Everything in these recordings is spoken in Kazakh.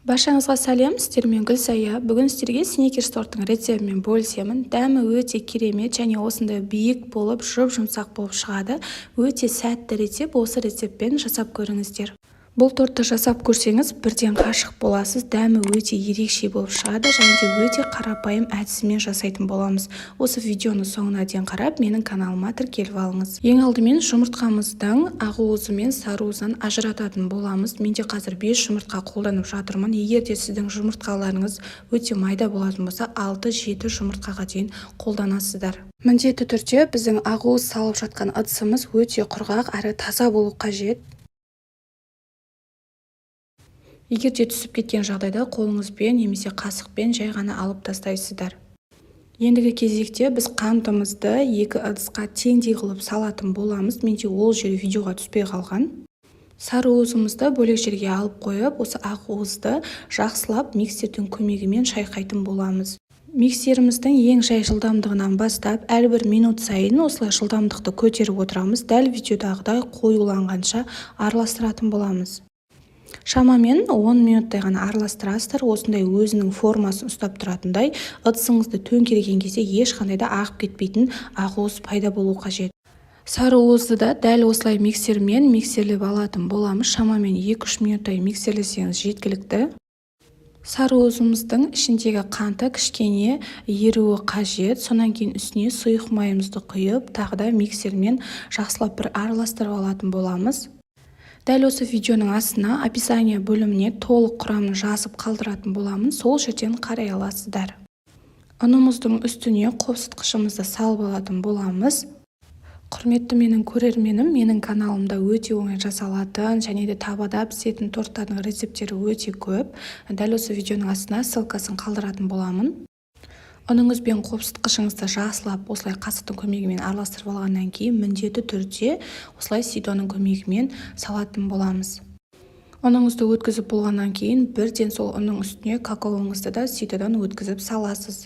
Баршаңызға сәлем, сіздермен Гүлсая. Бүгін сіздерге сникерс торттың рецептімен бөлісемін. Дәмі өте керемет және осындай биік болып, жұп-жұмсақ болып шығады. Өте сәтті рецепт, осы рецептпен жасап көріңіздер. Бұл тортты жасап көрсеңіз, бірден ғашық боласыз. Дәмі өте ерекше болып шығады және де өте қарапайым әдісімен жасайтын боламыз. Осы видеоны соңына дейін қарап, менің каналыма тіркеліп алыңыз. Ең алдымен жұмыртқамыздың ақуызы мен сарыуызын ажырататын боламыз. Менде қазір 5 жұмыртқа қолданып жатырмын. Егер де сіздің жұмыртқаларыңыз өте майда болатын болса, 6-7 жұмыртқаға дейін қолданасыздар. Міндетті түрде біздің ақуыз салып жатқан ыдысымыз өте құрғақ әрі таза болу қажет. Егер де түсіп кеткен жағдайда қолыңызбен немесе қасықпен жай ғана алып тастайсыздар. Ендігі кезекте біз қантымызды 2 ыдысқа теңдей қылып салатын боламыз. Менде ол жері видеоға түспей қалған. Сарыуызымызды бөлек жерге алып қойып, осы ақуызды жақсылап миксердің көмегімен шайқайтын боламыз. Миксеріміздің ең жай жылдамдығынан бастап, әрбір минут сайын осылай жылдамдықты көтеріп отырамыз. Дәл видеодағыдай қоюланғанша араластыратын боламыз. Шамамен 10 минуттай ғана араластырасыздар. Осындай өзінің формасын ұстап тұратындай, ыдысыңызды төңкерген кезде ешқандай да ағып кетпейтін ақуыз пайда болу қажет. Сарыуызды да дәл осылай миксермен миксерлеп алатын боламыз. Шамамен 2-3 минуттай миксерлесеңіз жеткілікті. Сарыуызымыздың ішіндегі қанты кішкене еруі қажет. Сонан кейін үстіне сұйық майымызды құйып, тағы да миксермен жақсылап бір араластырып алатын боламыз. Дәл осы видеоның астына описание бөліміне толық құрамын жазып қалдыратын боламын. Сол жерден қарай аласыздар. Ұнымыздың үстіне қопсытқышымызды салып алатын боламыз. Құрметті менің көрерменім, менің каналымда өте оңай жасалатын және де табада пісетін торттардың рецепттері өте көп. Дәл осы видеоның астына ссылкасын қалдыратын боламын. Ұныңызбен қопсытқышыңызды жақсылап осылай қасықтың көмегімен араластырып алғаннан кейін міндетті түрде осылай сидоның көмегімен салатын боламыз. Ұныңызды өткізіп болғаннан кейін бірден сол ұнның үстіне какаоңызды да сидодан өткізіп саласыз.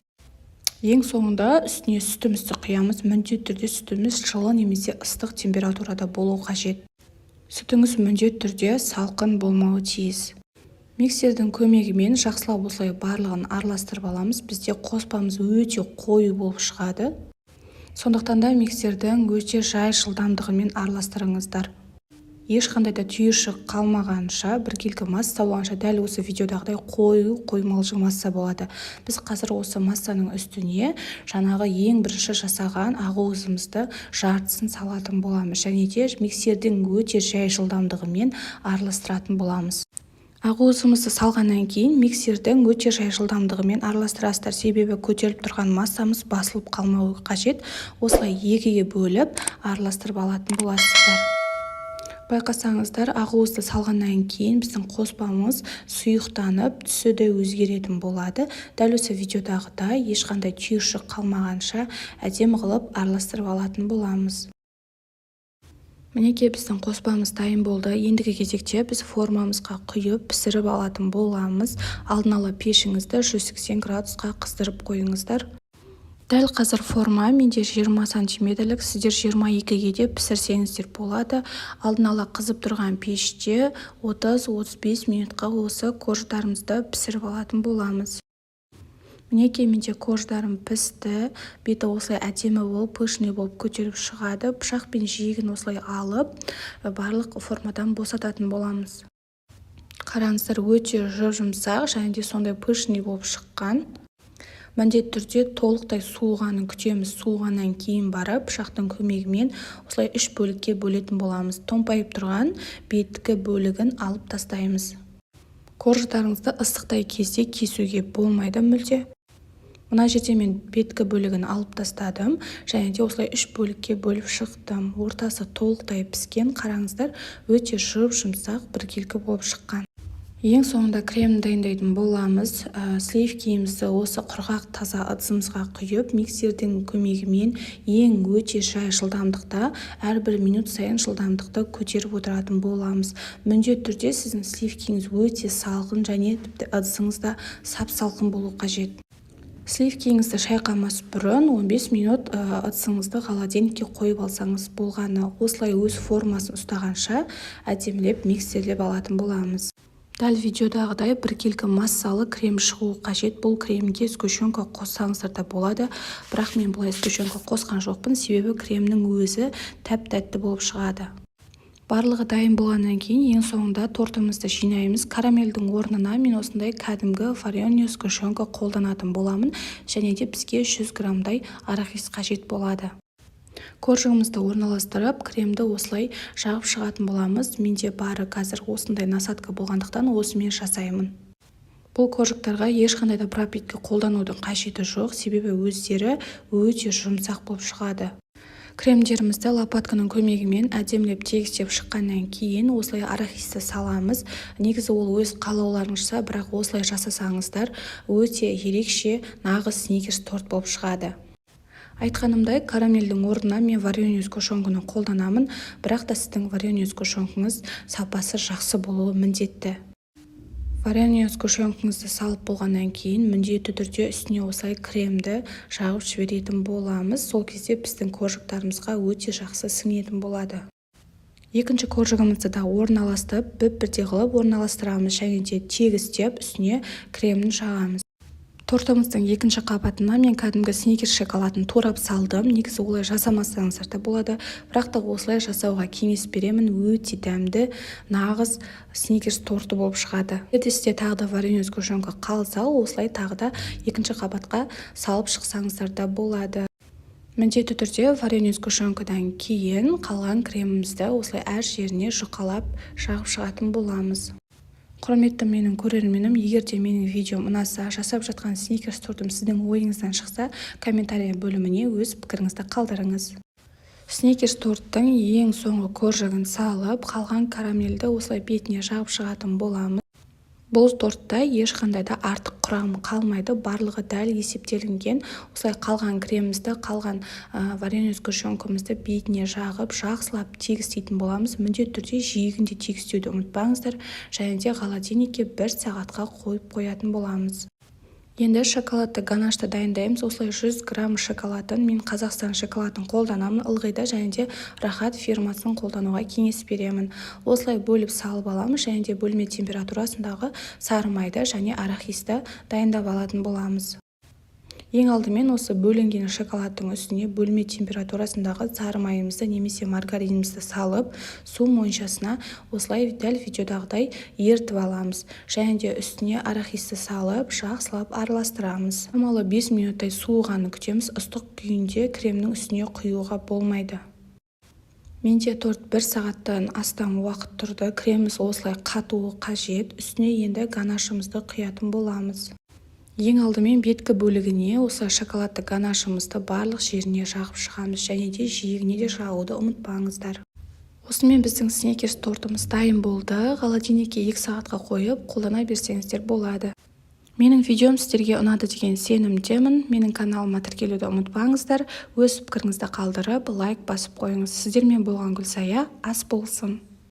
Ең соңында үстіне сүтімізді құямыз. Міндетті түрде сүтіміз жылы немесе ыстық температурада болу қажет. Сүтіңіз міндетті түрде салқын болмауы тиіс. Миксердің көмегімен жақсылап осылай барлығын араластырып аламыз. Бізде қоспамыз өте қою болып шығады. Сондықтан да миксердің өте жай жылдамдығымен араластырыңыздар. Ешқандай да түйіршік қалмағанша, біркелкі масса болғанша дәл осы видеодағыдай қою қоймалжың масса болады. Біз қазір осы массаның үстіне жаңағы ең бірінші жасаған ақуызымызды жартысын салатын боламыз. Және де миксердің өте жай жылдамдығымен араластыратын боламыз. Ақуызымызды салғаннан кейін миксердің өте жай жылдамдығымен араластырасыздар. Себебі көтеріліп тұрған массамыз басылып қалмауы қажет. Осылай екіге бөліп араластырып алатын боласыздар. Байқасаңыздар, ақуызды салғаннан кейін біздің қоспамыз сұйықтанып, түсі де өзгеретін болады. Дәл осы видеодағыдай ешқандай түйіршік қалмағанша әдемі қылып араластырып алатын боламыз. Мінекей біздің қоспамыз дайын болды. Ендігі кезекте біз формамызға құйып пісіріп алатын боламыз. Алдын ала пешіңізді 180 градусқа қыздырып қойыңыздар. Дәл қазір форма менде 20 сантиметрлік, сіздер 22-ге де пісірсеңіздер болады. Алдын ала қызып тұрған пеште 30-35 минутқа осы корждарымызды пісіріп алатын боламыз. Мінекей менде корждарым пісті, беті осылай әдемі болып, пышный болып көтеріп шығады. Пышақ пен жиегін осылай алып, барлық формадан босататын боламыз. Қараңыздар, өте жұп-жұмсақ және де сондай пышный болып шыққан. Міндетті түрде толықтай суығанын күтеміз. Суығаннан кейін барып, пышақтың көмегімен осылай 3 бөлікке бөлетін боламыз. Томпайып тұрған беткі бөлігін алып тастаймыз. Корждарыңызды ыстықтай кезде кесуге болмайды мүлде. Мына жерде мен беткі бөлігін алып тастадым және де осылай 3 бөлікке бөліп шықтым. Ортасы толықтай піскен, қараңыздар, өте жұп-жұмсақ біркелкі болып шыққан. Ең соңында кремін дайындайтын боламыз. Сливкиімізді осы құрғақ таза ыдысымызға құйып, миксердің көмегімен ең өте жай жылдамдықта әрбір минут сайын жылдамдықты көтеріп отыратын боламыз. Міндетті түрде сіздің сливкиіңіз өте салқын және тіпті ыдысыңызда сап-салқын болу қажет. Сливкиіңізді шайқамас бұрын 15 минут ыдысыңызды холодильникке қойып алсаңыз болғаны. Осылай өз формасын ұстағанша әдемілеп миксерлеп алатын боламыз. Дәл видеодағыдай біркелкі массалы крем шығуы қажет. Бұл кремге сгущенка қоссаңыздар да болады, бірақ мен бұлай сгущенка қосқан жоқпын, себебі кремнің өзі тәп-тәтті болып шығады. Барлығы дайын болғаннан кейін ең соңында тортымызды жинаймыз. Карамельдің орнына мен осындай кәдімгі вареный сгущенка қолданатын боламын, және де бізге 100 граммдай арахис қажет болады. Коржығымызды орналастырып, кремді осылай жағып шығатын боламыз. Менде бары қазір осындай насадка болғандықтан осымен жасаймын. Бұл коржықтарға ешқандай да пропитка қолданудың қажеті жоқ, себебі өздері өте жұмсақ болып шығады. Кремдерімізді лопатканың көмегімен әдемілеп тегістеп шыққаннан кейін осылай арахисті саламыз. Негізі ол өз қалауларыңызша, бірақ осылай жасасаңыздар өте ерекше нағыз сникерс торт болып шығады. Айтқанымдай, карамельдің орнына мен вареный сгущенканы қолданамын, бірақ та сіздің вареный сгущенкаңыз сапасы жақсы болуы міндетті. Вареный сгущенкаңызды салып болғаннан кейін міндетті түрде үстіне осылай кремді жағып жіберетін боламыз. Сол кезде біздің коржықтарымызға өте жақсы сіңетін болады. Екінші коржығымызды да орналастырып, бір-бірдей қылып орналастырамыз, және де тегістеп үстіне кремін жағамыз. Тортымыздың екінші қабатына мен кәдімгі сникерс шоколадын турап салдым. Негізі олай жасамасаңыздар да болады, бірақ та осылай жасауға кеңес беремін. Өте дәмді, нағыз сникерс торты болып шығады. Егер сізде тағы да вареный сгущенка қалса, осылай тағы да екінші қабатқа салып шықсаңыздар да болады. Міндетті түрде вареный сгущенкадан кейін қалған кремімізді осылай әр жеріне жұқалап жағып шығатын боламыз. Құрметті менің көрерменім, егер де менің видеом ұнаса, жасап жатқан сникерс тортым сіздің ойыңыздан шықса, комментарий бөліміне өз пікіріңізді қалдырыңыз. Сникерс торттың ең соңғы коржығын салып, қалған карамельді осылай бетіне жағып шығатын боламыз. Бұл тортта ешқандай да артық құрамы қалмайды, барлығы дәл есептелінген. Осылай қалған кремімізді, қалған вареный сгущенкамызды бетіне жағып, жақсылап тегістейтін боламыз. Міндетті түрде жиегінде тегістеуді ұмытпаңыздар, және де холодильникке 1 сағатқа қойып қоятын боламыз. Енді шоколадты ганашты дайындаймыз. Осылай 100 грамм шоколадын мен Қазақстан шоколадын қолданамын. Ылғида және де Рахат фирмасын қолдануға кеңес беремін. Осылай бөліп салып аламыз, және де бөлме температурасындағы сары майды және арахисті дайындап алатын боламыз. Ең алдымен осы бөлінген шоколадтың үстіне бөлме температурасындағы сары майымызды немесе маргаринімізді салып, су моншасына осылай дәл видеодағыдай ертіп аламыз. Және де үстіне арахисті салып, жақсылап араластырамыз. Шамалы 5 минуттай суығанын күтеміз. Ыстық күйінде кремнің үстіне құюға болмайды. Менде торт 1 сағаттан астам уақыт тұрды. Креміміз осылай қатуы қажет. Үстіне енді ганашымызды құятын боламыз. Ең алдымен беткі бөлігіне осы шоколадты ганашымызды барлық жеріне жағып шығамыз, және де жиегіне де жағуды ұмытпаңыздар. Осымен біздің сникерс тортымыз дайын болды. Холодильникке 2 сағатқа қойып қолдана берсеңіздер болады. Менің видеом сіздерге ұнады деген сенімдемін. Менің каналыма тіркелуді ұмытпаңыздар. Өз пікіріңізді қалдырып, лайк басып қойыңыз. Сіздермен болған Гүлсая ас болсын.